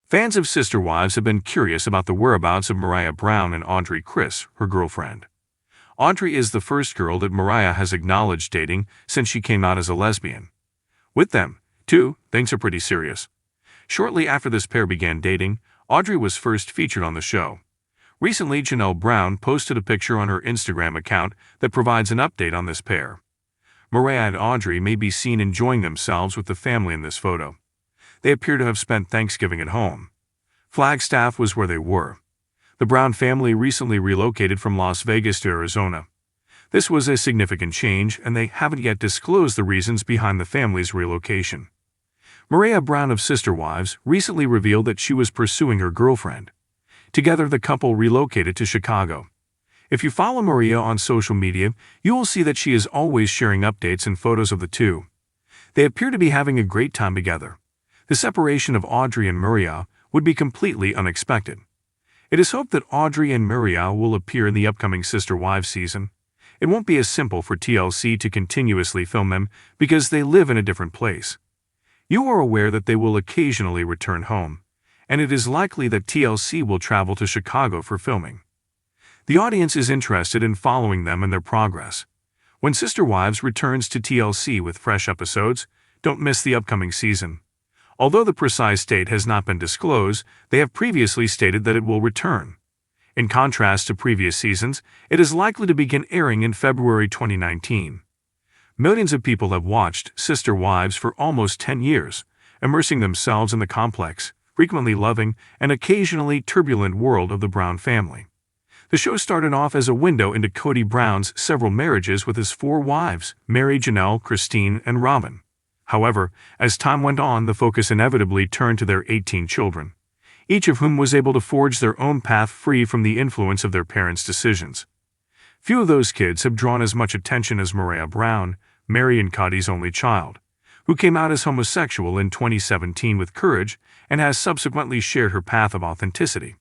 Fans of Sister Wives have been curious about the whereabouts of Mariah Brown and Audrey Chris, her girlfriend. Audrey is the first girl that Mariah has acknowledged dating since she came out as a lesbian. With them, too, things are pretty serious. Shortly after this pair began dating, Audrey was first featured on the show. Recently, Janelle Brown posted a picture on her Instagram account that provides an update on this pair. Mariah and Audrey may be seen enjoying themselves with the family in this photo. They appear to have spent Thanksgiving at home. Flagstaff was where they were. The Brown family recently relocated from Las Vegas to Arizona. This was a significant change, and they haven't yet disclosed the reasons behind the family's relocation. Meri Brown of Sister Wives recently revealed that she was pursuing her girlfriend. Together, the couple relocated to Chicago. If you follow Meri on social media, you will see that she is always sharing updates and photos of the two. They appear to be having a great time together. The separation of Audrey and Meri would be completely unexpected. It is hoped that Audrey and Meri will appear in the upcoming Sister Wives season. It won't be as simple for TLC to continuously film them because they live in a different place. You are aware that they will occasionally return home, and it is likely that TLC will travel to Chicago for filming. The audience is interested in following them and their progress. When Sister Wives returns to TLC with fresh episodes, don't miss the upcoming season. Although the precise date has not been disclosed, they have previously stated that it will return. In contrast to previous seasons, it is likely to begin airing in February 2019. Millions of people have watched Sister Wives for almost 10 years, immersing themselves in the complex, frequently loving, and occasionally turbulent world of the Brown family. The show started off as a window into Kody Brown's several marriages with his 4 wives, Meri, Janelle, Christine, and Robyn. However, as time went on, the focus inevitably turned to their 18 children, each of whom was able to forge their own path free from the influence of their parents' decisions. Few of those kids have drawn as much attention as Meri Brown, Meri and Kody's only child, who came out as homosexual in 2017 with courage and has subsequently shared her path of authenticity.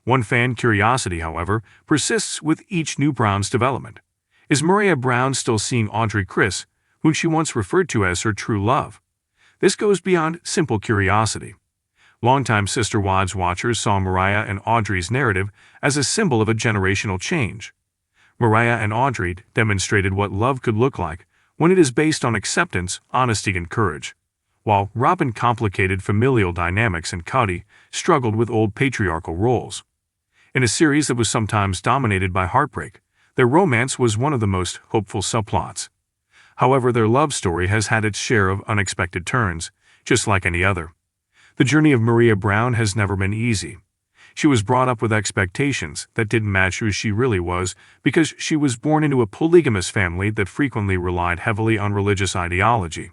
One fan curiosity, however, persists with each new Brown's development. Is Meri Brown still seeing Audrey Chris, whom she once referred to as her true love? This goes beyond simple curiosity. Longtime Sister Wives watchers saw Mariah and Audrey's narrative as a symbol of a generational change. Mariah and Audrey demonstrated what love could look like when it is based on acceptance, honesty, and courage, while Robyn complicated familial dynamics and Kody struggled with old patriarchal roles. In a series that was sometimes dominated by heartbreak, their romance was one of the most hopeful subplots. However, their love story has had its share of unexpected turns, just like any other. The journey of Meri Brown has never been easy. She was brought up with expectations that didn't match who she really was because she was born into a polygamous family that frequently relied heavily on religious ideology.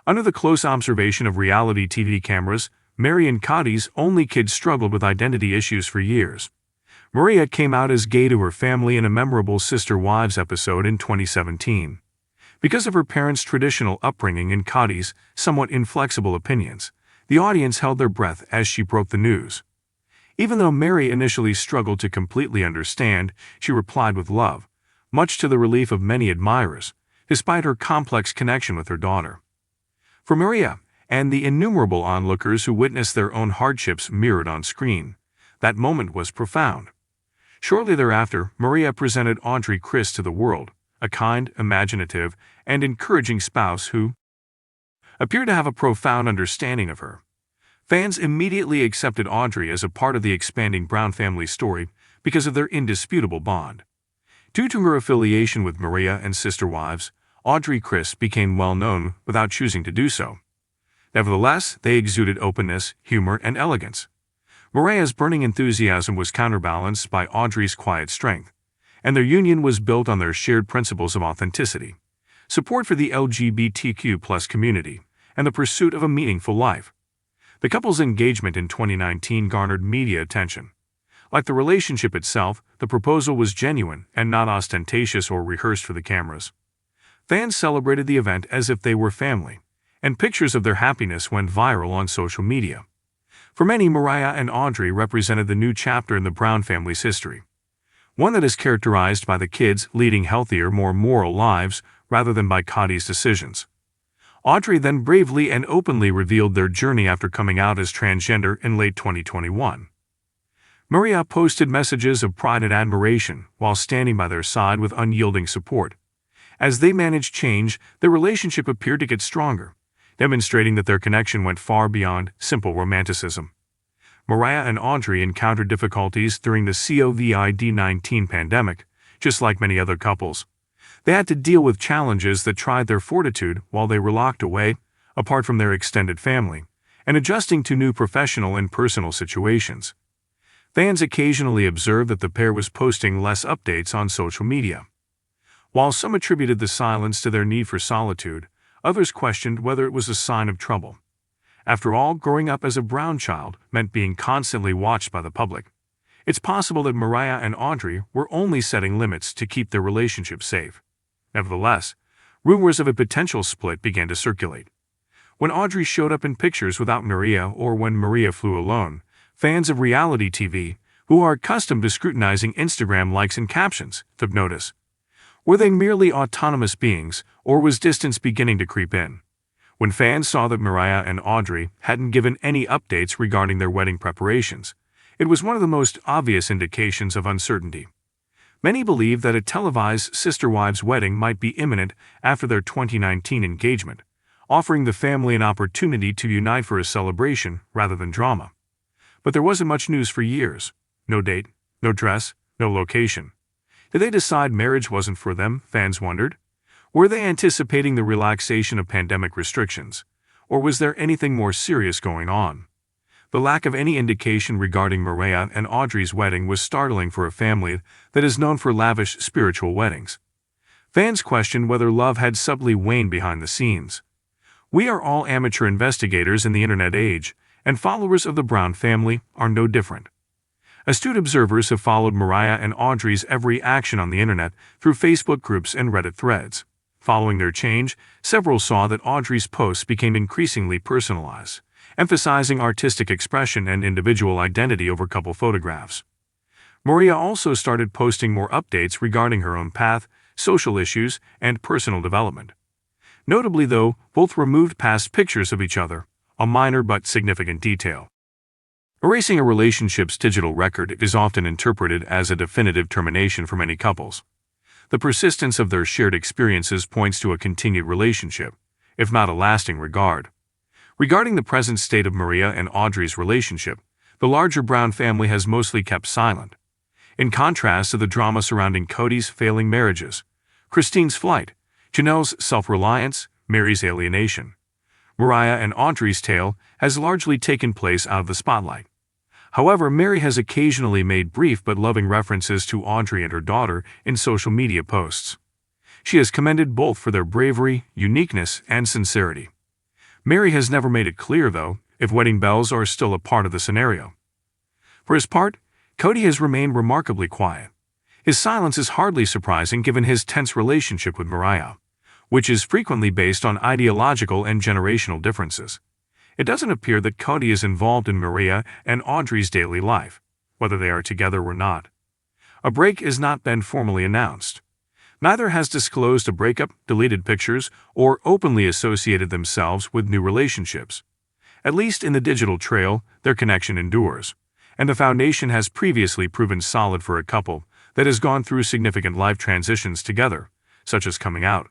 Under the close observation of reality TV cameras, Meri and Kody's only kid struggled with identity issues for years. Mariah came out as gay to her family in a memorable Sister Wives episode in 2017. Because of her parents' traditional upbringing and Kody's somewhat inflexible opinions, the audience held their breath as she broke the news. Even though Meri initially struggled to completely understand, she replied with love, much to the relief of many admirers, despite her complex connection with her daughter. For Mariah, and the innumerable onlookers who witnessed their own hardships mirrored on screen, that moment was profound. Shortly thereafter, Mariah presented Audrey Chris to the world, a kind, imaginative, and encouraging spouse who appeared to have a profound understanding of her. Fans immediately accepted Audrey as a part of the expanding Brown family story because of their indisputable bond. Due to her affiliation with Mariah and Sister Wives, Audrey Chris became well known without choosing to do so. Nevertheless, they exuded openness, humor, and elegance. Mariah's burning enthusiasm was counterbalanced by Audrey's quiet strength, and their union was built on their shared principles of authenticity, support for the LGBTQ+ community, and the pursuit of a meaningful life. The couple's engagement in 2019 garnered media attention. Like the relationship itself, the proposal was genuine and not ostentatious or rehearsed for the cameras. Fans celebrated the event as if they were family, and pictures of their happiness went viral on social media. For many, Mariah and Audrey represented the new chapter in the Brown family's history, one that is characterized by the kids leading healthier, more moral lives rather than by Kody's decisions. Audrey then bravely and openly revealed their journey after coming out as transgender in late 2021. Mariah posted messages of pride and admiration while standing by their side with unyielding support. As they managed change, their relationship appeared to get stronger, demonstrating that their connection went far beyond simple romanticism. Mariah and Audrey encountered difficulties during the COVID-19 pandemic, just like many other couples. They had to deal with challenges that tried their fortitude while they were locked away, apart from their extended family, and adjusting to new professional and personal situations. Fans occasionally observed that the pair was posting less updates on social media. While some attributed the silence to their need for solitude, others questioned whether it was a sign of trouble. After all, growing up as a Brown child meant being constantly watched by the public. It's possible that Mariah and Audrey were only setting limits to keep their relationship safe. Nevertheless, rumors of a potential split began to circulate. When Audrey showed up in pictures without Mariah or when Mariah flew alone, fans of reality TV, who are accustomed to scrutinizing Instagram likes and captions, took notice. Were they merely autonomous beings, or was distance beginning to creep in? When fans saw that Mariah and Audrey hadn't given any updates regarding their wedding preparations, it was one of the most obvious indications of uncertainty. Many believed that a televised sister wives' wedding might be imminent after their 2019 engagement, offering the family an opportunity to unite for a celebration rather than drama. But there wasn't much news for years. No date, no dress, no location. Did they decide marriage wasn't for them, fans wondered? Were they anticipating the relaxation of pandemic restrictions, or was there anything more serious going on? The lack of any indication regarding Mariah and Audrey's wedding was startling for a family that is known for lavish spiritual weddings. Fans questioned whether love had subtly waned behind the scenes. We are all amateur investigators in the internet age, and followers of the Brown family are no different. Astute observers have followed Mariah and Audrey's every action on the internet through Facebook groups and Reddit threads. Following their change, several saw that Audrey's posts became increasingly personalized, emphasizing artistic expression and individual identity over couple photographs. Mariah also started posting more updates regarding her own path, social issues, and personal development. Notably, though, both removed past pictures of each other, a minor but significant detail. Erasing a relationship's digital record is often interpreted as a definitive termination for many couples. The persistence of their shared experiences points to a continued relationship, if not a lasting regard. Regarding the present state of Mariah and Audrey's relationship, the larger Brown family has mostly kept silent. In contrast to the drama surrounding Kody's failing marriages, Christine's flight, Janelle's self-reliance, Meri's alienation, Mariah and Audrey's tale has largely taken place out of the spotlight. However, Meri has occasionally made brief but loving references to Audrey and her daughter in social media posts. She has commended both for their bravery, uniqueness, and sincerity. Meri has never made it clear, though, if wedding bells are still a part of the scenario. For his part, Kody has remained remarkably quiet. His silence is hardly surprising given his tense relationship with Mariah, which is frequently based on ideological and generational differences. It doesn't appear that Kody is involved in Mariah and Audrey's daily life, whether they are together or not. A break has not been formally announced. Neither has disclosed a breakup, deleted pictures, or openly associated themselves with new relationships. At least in the digital trail, their connection endures, and the foundation has previously proven solid for a couple that has gone through significant life transitions together, such as coming out.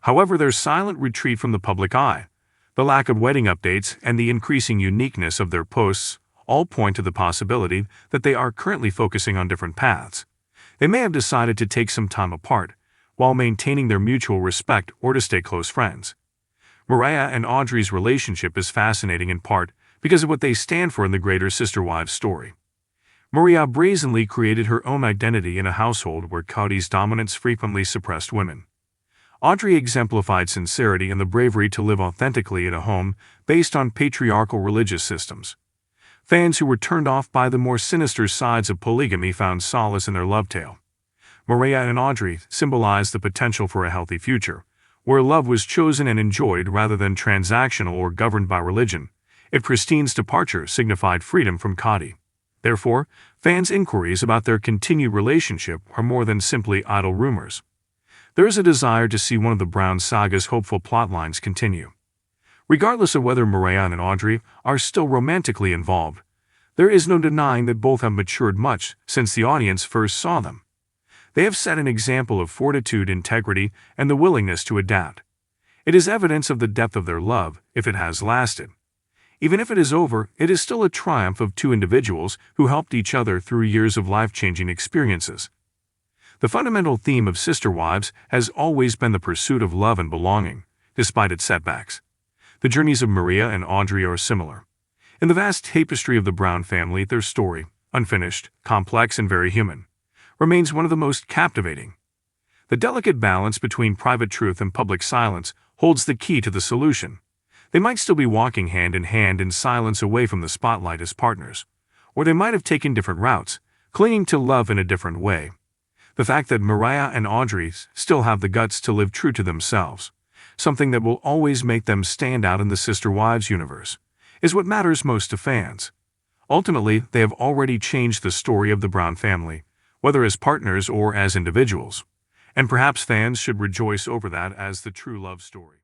However, their silent retreat from the public eye, the lack of wedding updates, and the increasing uniqueness of their posts all point to the possibility that they are currently focusing on different paths. They may have decided to take some time apart, while maintaining their mutual respect or to stay close friends. Mariah and Audrey's relationship is fascinating in part because of what they stand for in the greater sister wives story. Mariah brazenly created her own identity in a household where Kody's dominance frequently suppressed women. Audrey exemplified sincerity and the bravery to live authentically in a home based on patriarchal religious systems. Fans who were turned off by the more sinister sides of polygamy found solace in their love tale. Mariah and Audrey symbolized the potential for a healthy future, where love was chosen and enjoyed rather than transactional or governed by religion, if Christine's departure signified freedom from Kody. Therefore, fans' inquiries about their continued relationship are more than simply idle rumors. There is a desire to see one of the Brown saga's hopeful plotlines continue. Regardless of whether Mariah and Audrey are still romantically involved, there is no denying that both have matured much since the audience first saw them. They have set an example of fortitude, integrity, and the willingness to adapt. It is evidence of the depth of their love, if it has lasted. Even if it is over, it is still a triumph of two individuals who helped each other through years of life-changing experiences. The fundamental theme of Sister Wives has always been the pursuit of love and belonging, despite its setbacks. The journeys of Mariah and Audrey are similar. In the vast tapestry of the Brown family, their story, unfinished, complex, and very human, remains one of the most captivating. The delicate balance between private truth and public silence holds the key to the solution. They might still be walking hand in hand in silence away from the spotlight as partners, or they might have taken different routes, clinging to love in a different way. The fact that Mariah and Audrey still have the guts to live true to themselves, something that will always make them stand out in the Sister Wives universe, is what matters most to fans. Ultimately, they have already changed the story of the Brown family, whether as partners or as individuals. And perhaps fans should rejoice over that as the true love story.